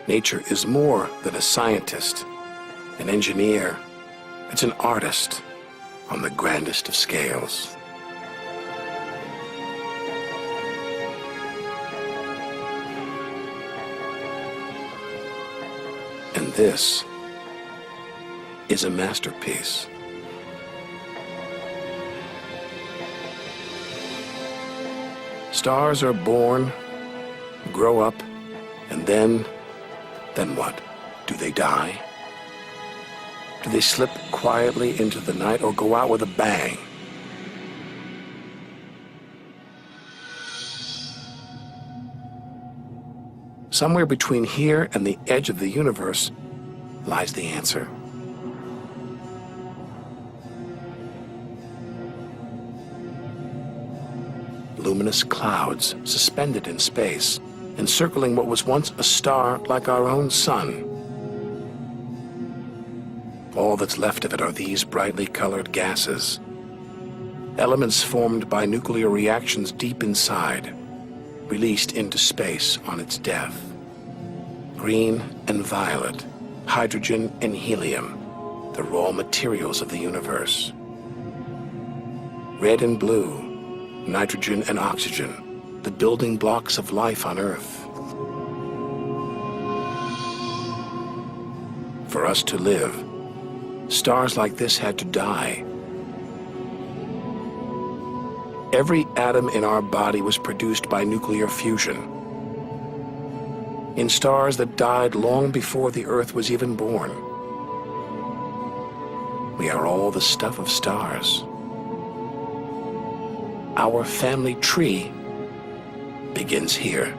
Nature is more than a scientist, an engineer. It's an artist on the grandest of scales. And this is a masterpiece. Stars are born, grow up, and then what? Do they die? Do they slip quietly into the night or go out with a bang? Somewhere between here and the edge of the universe lies the answer. Luminous clouds suspended in space, encircling what was once a star like our own sun. All that's left of it are these brightly colored gases, elements formed by nuclear reactions deep inside, released into space on its death. Green and violet, hydrogen and helium, the raw materials of the universe. Red and blue, nitrogen and oxygen, the building blocks of life on Earth. For us to live, stars like this had to die. Every atom in our body was produced by nuclear fusion. In stars that died long before the Earth was even born. We are all the stuff of stars. Our family tree begins here.